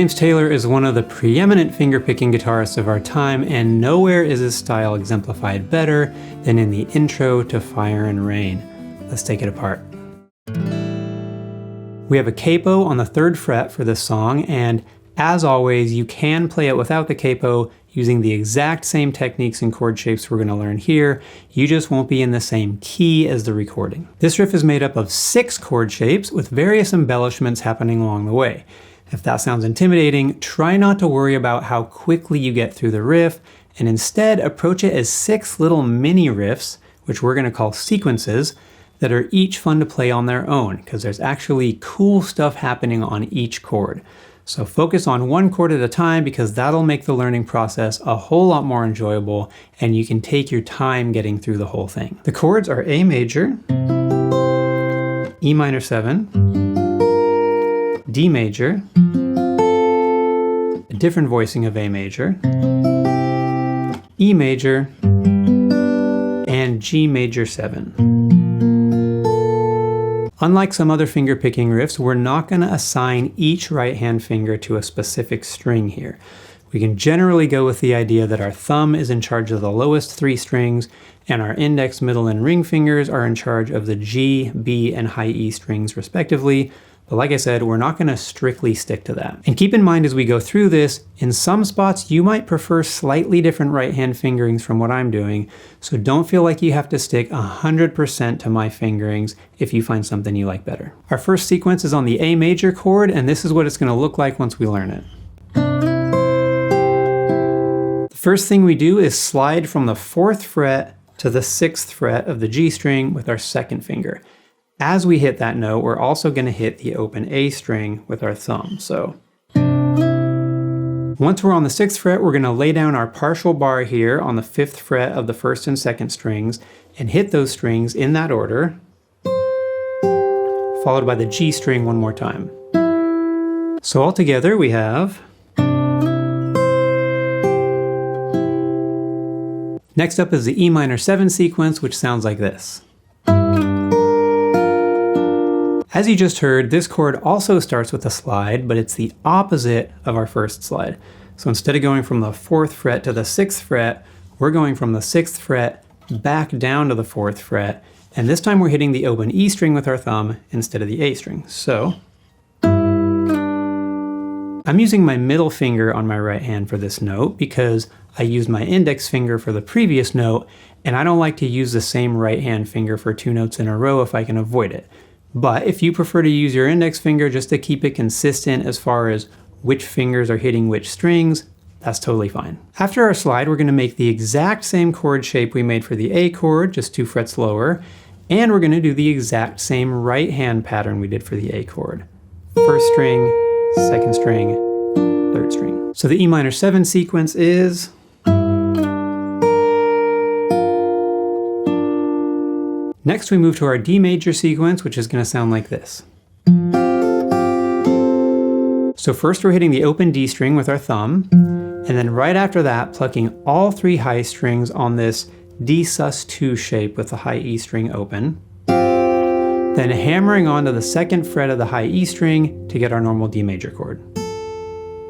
James Taylor is one of the preeminent fingerpicking guitarists of our time, and nowhere is his style exemplified better than in the intro to Fire and Rain. Let's take it apart. We have a capo on the 3rd fret for this song, and as always, you can play it without the capo using the exact same techniques and chord shapes we're going to learn here. You just won't be in the same key as the recording. This riff is made up of 6 chord shapes with various embellishments happening along the way. If that sounds intimidating, try not to worry about how quickly you get through the riff, and instead approach it as 6 little mini riffs, which we're going to call sequences, that are each fun to play on their own, because there's actually cool stuff happening on each chord. So focus on one chord at a time, because that'll make the learning process a whole lot more enjoyable, and you can take your time getting through the whole thing. The chords are A major, E minor 7, D major, a different voicing of A major, E major, and G major 7. Unlike some other fingerpicking riffs, we're not going to assign each right hand finger to a specific string here. We can generally go with the idea that our thumb is in charge of the lowest 3 strings, and our index, middle, and ring fingers are in charge of the G, B, and high E strings respectively. But like I said, we're not going to strictly stick to that. And keep in mind as we go through this, in some spots you might prefer slightly different right hand fingerings from what I'm doing, so don't feel like you have to stick 100% to my fingerings if you find something you like better. Our first sequence is on the A major chord, and this is what it's going to look like once we learn it. The first thing we do is slide from the 4th fret to the 6th fret of the G string with our 2nd finger. As we hit that note, we're also going to hit the open A string with our thumb. So once we're on the 6th fret, we're going to lay down our partial bar here on the 5th fret of the 1st and 2nd strings and hit those strings in that order, followed by the G string one more time. So altogether we have... Next up is the E minor 7 sequence, which sounds like this. As you just heard, this chord also starts with a slide, but it's the opposite of our first slide. So instead of going from the 4th fret to the 6th fret, we're going from the 6th fret back down to the 4th fret, and this time we're hitting the open E string with our thumb instead of the A string. So I'm using my middle finger on my right hand for this note because I used my index finger for the previous note, and I don't like to use the same right hand finger for 2 notes in a row if I can avoid it. But if you prefer to use your index finger just to keep it consistent as far as which fingers are hitting which strings, that's totally fine. After our slide, we're going to make the exact same chord shape we made for the A chord, just 2 frets lower, and we're going to do the exact same right hand pattern we did for the A chord. 1st string, 2nd string, 3rd string. So the E minor 7 sequence is... Next we move to our D major sequence, which is going to sound like this. So first we're hitting the open D string with our thumb, and then right after that plucking all 3 high strings on this D sus2 shape with the high E string open, then hammering onto the 2nd fret of the high E string to get our normal D major chord.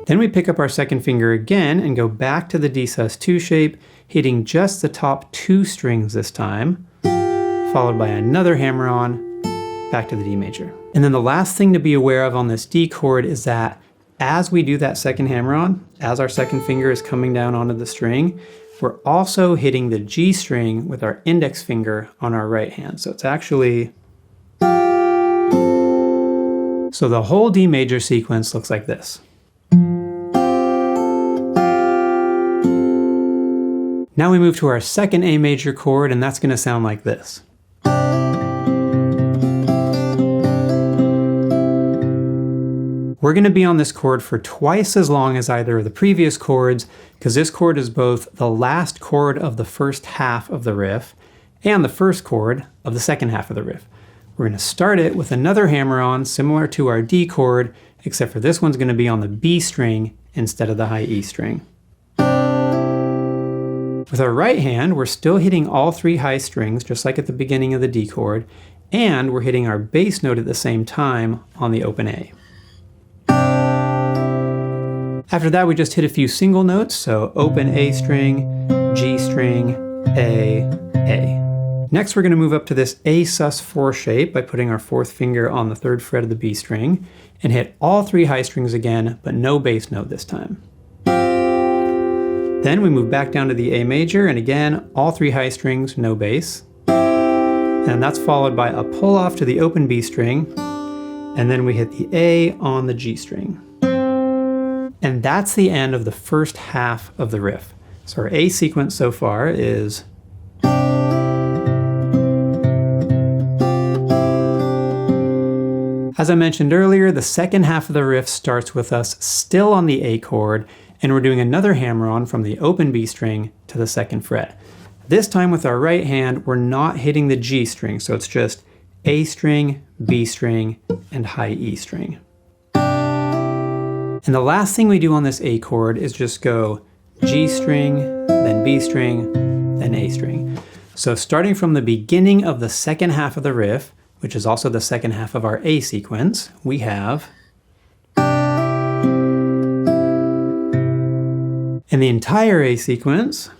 Then we pick up our 2nd finger again and go back to the D sus2 shape, hitting just the top 2 strings this time, followed by another hammer on, back to the D major. And then the last thing to be aware of on this D chord is that as we do that 2nd hammer on, as our 2nd finger is coming down onto the string, we're also hitting the G string with our index finger on our right hand. So it's actually... So the whole D major sequence looks like this. Now we move to our 2nd A major chord, and that's going to sound like this. We're going to be on this chord for twice as long as either of the previous chords, because this chord is both the last chord of the first half of the riff and the first chord of the second half of the riff. We're going to start it with another hammer-on similar to our D chord, except for this one's going to be on the B string instead of the high E string. With our right hand, we're still hitting all 3 high strings, just like at the beginning of the D chord, and we're hitting our bass note at the same time on the open A. After that, we just hit a few single notes, so open A string, G string, A. Next, we're going to move up to this A sus4 shape by putting our fourth finger on the third fret of the B string and hit all three high strings again, but no bass note this time. Then we move back down to the A major, and again, all three high strings, no bass. And that's followed by a pull off to the open B string, and then we hit the A on the G string. And that's the end of the first half of the riff. So our A sequence so far is as I mentioned earlier, the second half of the riff starts with us still on the A chord, and we're doing another hammer-on from the open B string to the second fret. This time with our right hand, we're not hitting the G string, so it's just A string, B string, and high E string. And the last thing we do on this A chord is just go G string, then B string, then A string. So starting from the beginning of the second half of the riff, which is also the second half of our A sequence, we have, in the entire A sequence,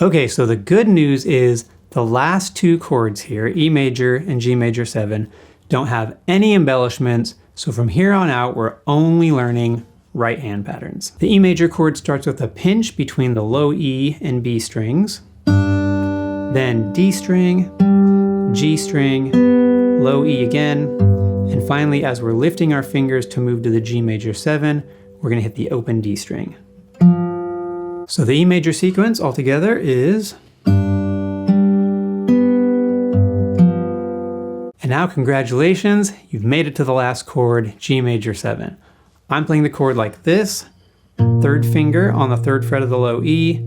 okay, so the good news is the last two chords here, E major and G major 7, don't have any embellishments, so from here on out we're only learning right hand patterns. The E major chord starts with a pinch between the low E and B strings, then D string, G string, low E again, and finally as we're lifting our fingers to move to the G major 7, we're going to hit the open D string. So the E major sequence altogether is, and now congratulations, you've made it to the last chord, G major 7. I'm playing the chord like this, third finger on the third fret of the low E,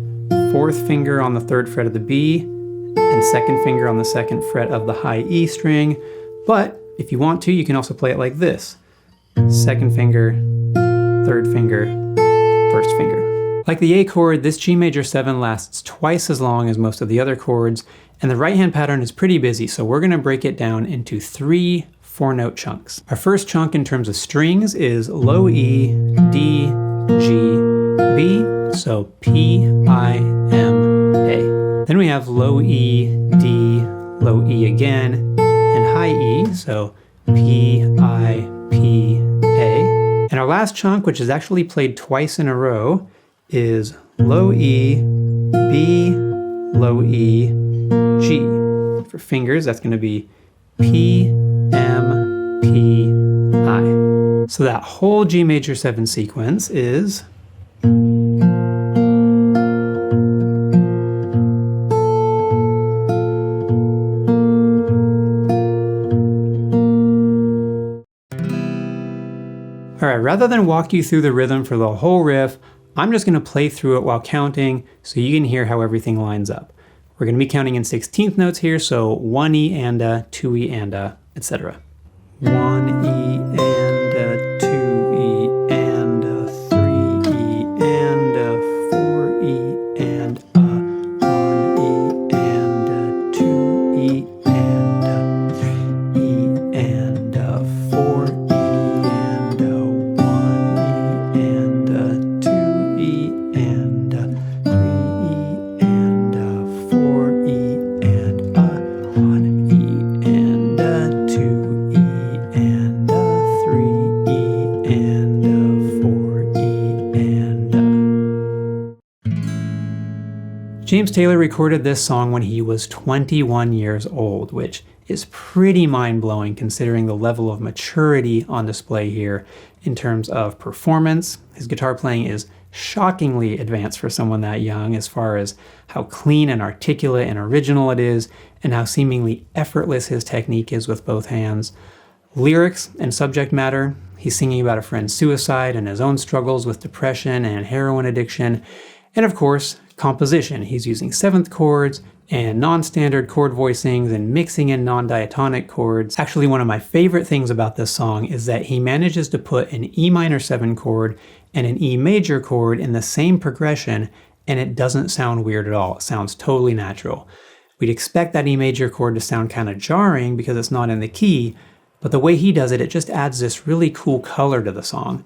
fourth finger on the third fret of the B, and second finger on the second fret of the high E string. But if you want to, you can also play it like this. Second finger, third finger, first finger. Like the A chord, this G major 7 lasts twice as long as most of the other chords, and the right hand pattern is pretty busy, so we're going to break it down into 3 4-note chunks. Our first chunk in terms of strings is low E, D, G, B, so P, I, M, A. Then we have low E, D, low E again, and high E, so P, I, P, A. And our last chunk, which is actually played twice in a row, is low E, B, low E, G. For fingers, that's going to be P, M, P, I. So that whole G major 7 sequence is, alright, rather than walk you through the rhythm for the whole riff, I'm just going to play through it while counting so you can hear how everything lines up. We're going to be counting in 16th notes here, so 1 E and a, 2 E and a, etc. 1 E and a, 2 E and a, 3 E and a, 4 E and a, 1 E and a, 2 E and a, 3 E and a, 4 E and a, 1 E and a, 2 E and a, 3 E and a, 4 E and a, 1 E and a, 2 E and a, 3 E and a, 4 E and a. James Taylor recorded this song when he was 21 years old, which is pretty mind-blowing considering the level of maturity on display here in terms of performance. His guitar playing is shockingly advanced for someone that young as far as how clean and articulate and original it is, and how seemingly effortless his technique is with both hands. Lyrics and subject matter, he's singing about a friend's suicide and his own struggles with depression and heroin addiction. And of course, composition. He's using 7th chords and non-standard chord voicings and mixing in non-diatonic chords. Actually, one of my favorite things about this song is that he manages to put an E minor 7 chord and an E major chord in the same progression, and it doesn't sound weird at all. It sounds totally natural. We'd expect that E major chord to sound kind of jarring because it's not in the key, but the way he does it, it just adds this really cool color to the song.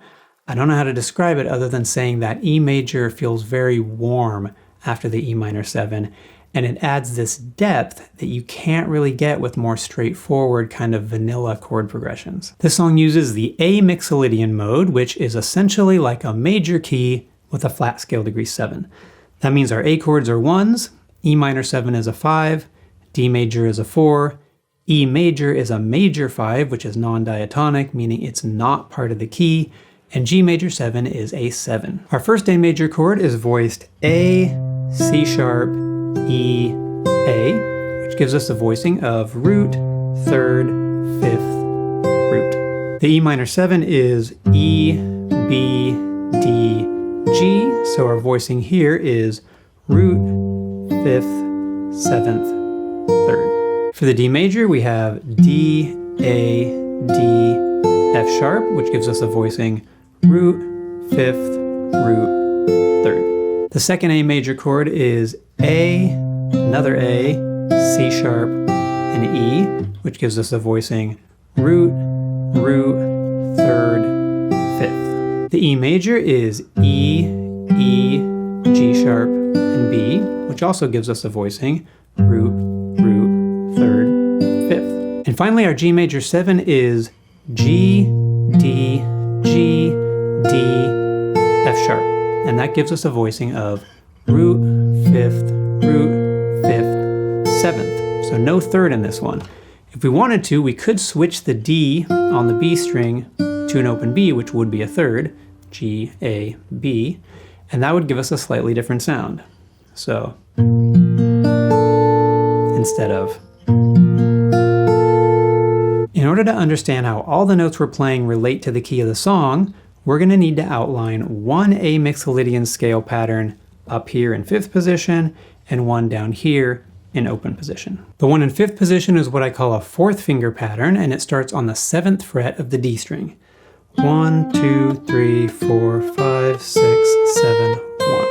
I don't know how to describe it other than saying that E major feels very warm after the E minor 7, and it adds this depth that you can't really get with more straightforward kind of vanilla chord progressions. This song uses the A mixolydian mode, which is essentially like a major key with a flat scale degree 7. That means our A chords are 1s, E minor 7 is a 5, D major is a 4, E major is a major 5, which is non-diatonic, meaning it's not part of the key, and G major 7 is a 7. Our first A major chord is voiced A, C sharp, E, A, which gives us the voicing of root, 3rd, 5th, root. The E minor 7 is E, B, D, G, so our voicing here is root, 5th, 7th, 3rd. For the D major, we have D, A, D, F sharp, which gives us a voicing root, 5th, root, 3rd. The second A major chord is A, another A, C sharp, and E, which gives us a voicing root, root, 3rd, 5th. The E major is E, E, G sharp, and B, which also gives us a voicing root, root, 3rd, 5th. And finally, our G major 7 is G, D, G, D, F sharp, and that gives us a voicing of root, 5th, root, 5th, 7th. So no 3rd in this one. If we wanted to, we could switch the D on the B string to an open B, which would be a 3rd, G, A, B, and that would give us a slightly different sound. So instead of. In order to understand how all the notes we're playing relate to the key of the song, we're going to need to outline one A mixolydian scale pattern up here in 5th position and one down here in open position. The one in 5th position is what I call a 4th finger pattern, and it starts on the 7th fret of the D string. 1, 2, 3, 4, 5, 6, 7, 1.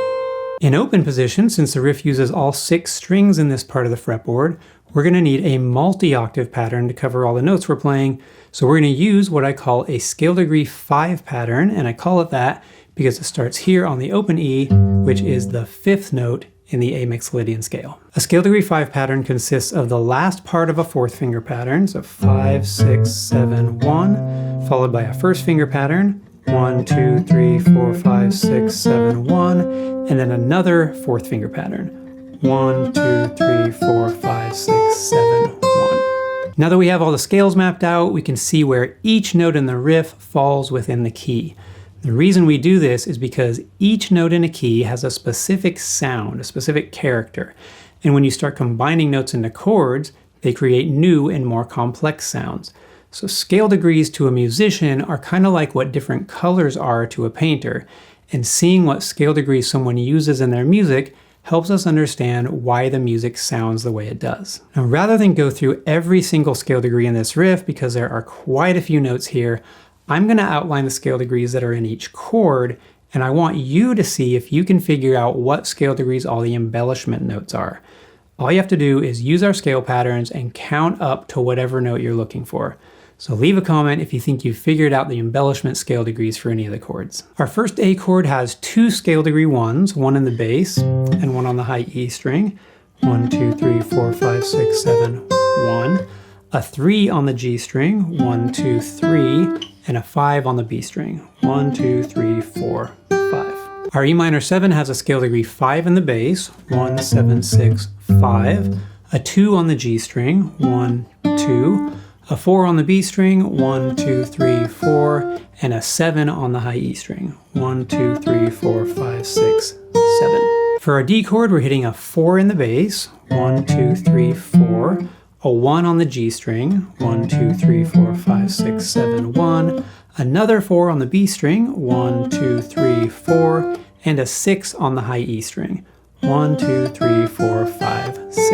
In open position, since the riff uses all 6 strings in this part of the fretboard, we're going to need a multi-octave pattern to cover all the notes we're playing, so we're going to use what I call a scale degree 5 pattern, and I call it that because it starts here on the open E, which is the 5th note in the A mixolydian scale. A scale degree 5 pattern consists of the last part of a 4th finger pattern, so 5, 6, 7, 1, followed by a 1st finger pattern, 1, 2, 3, 4, 5, 6, 7, 1, and then another 4th finger pattern, 1, 2, 3, 4, 5, 6, 7, 1. Now that we have all the scales mapped out, we can see where each note in the riff falls within the key. The reason we do this is because each note in a key has a specific sound, a specific character. And when you start combining notes into chords, they create new and more complex sounds. So scale degrees to a musician are kind of like what different colors are to a painter. And seeing what scale degrees someone uses in their music helps us understand why the music sounds the way it does. Now, rather than go through every single scale degree in this riff, because there are quite a few notes here, I'm going to outline the scale degrees that are in each chord, and I want you to see if you can figure out what scale degrees all the embellishment notes are. All you have to do is use our scale patterns and count up to whatever note you're looking for. So leave a comment if you think you've figured out the embellishment scale degrees for any of the chords. Our first A chord has 2 scale degree 1s, one in the bass and one on the high E string. 1, 2, 3, 4, 5, 6, 7, 1. A 3 on the G string, 1, 2, 3, and a 5 on the B string, 1, 2, 3, 4, 5. Our E minor 7 has a scale degree 5 in the bass, 1, 7, 6, 5. A 2 on the G string, 1, 2. A 4 on the B string, 1, 2, 3, 4, and a 7 on the high E string, 1, 2, 3, 4, 5, 6, 7. For our D chord, we're hitting a 4 in the bass, 1, 2, 3, 4, a 1 on the G string, 1, 2, 3, 4, 5, 6, 7, 1, another 4 on the B string, 1, 2, 3, 4, and a 6 on the high E string, 1, 2, 3, 4, 5, 6.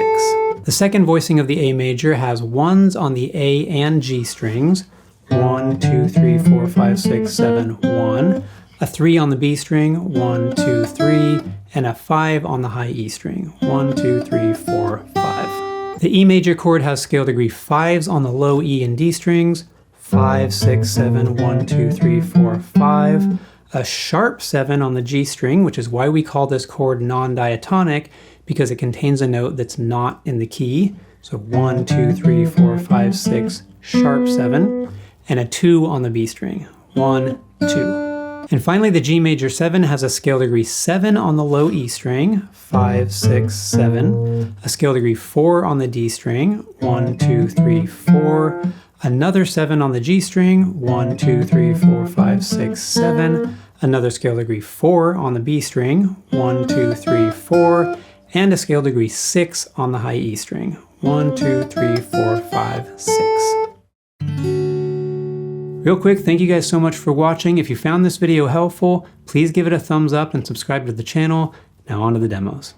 The second voicing of the A major has 1s on the A and G strings, 1, 2, 3, 4, 5, 6, 7, 1, a 3 on the B string, 1, 2, 3, and a 5 on the high E string, 1, 2, 3, 4, 5. The E major chord has scale degree 5s on the low E and D strings. 5, 6, 7, 1, 2, 3, 4, 5. A sharp 7 on the G string, which is why we call this chord non-diatonic, because it contains a note that's not in the key. So 1, 2, 3, 4, 5, 6, sharp 7. And a 2 on the B string. 1, 2. And finally, the G major 7 has a scale degree 7 on the low E string, 5, 6, 7, a scale degree 4 on the D string, 1, 2, 3, 4, another 7 on the G string, 1, 2, 3, 4, 5, 6, 7, another scale degree 4 on the B string, 1, 2, 3, 4, and a scale degree 6 on the high E string, 1, 2, 3, 4, 5, 6. Real quick, thank you guys so much for watching. If you found this video helpful, please give it a thumbs up and subscribe to the channel. Now on to the demos.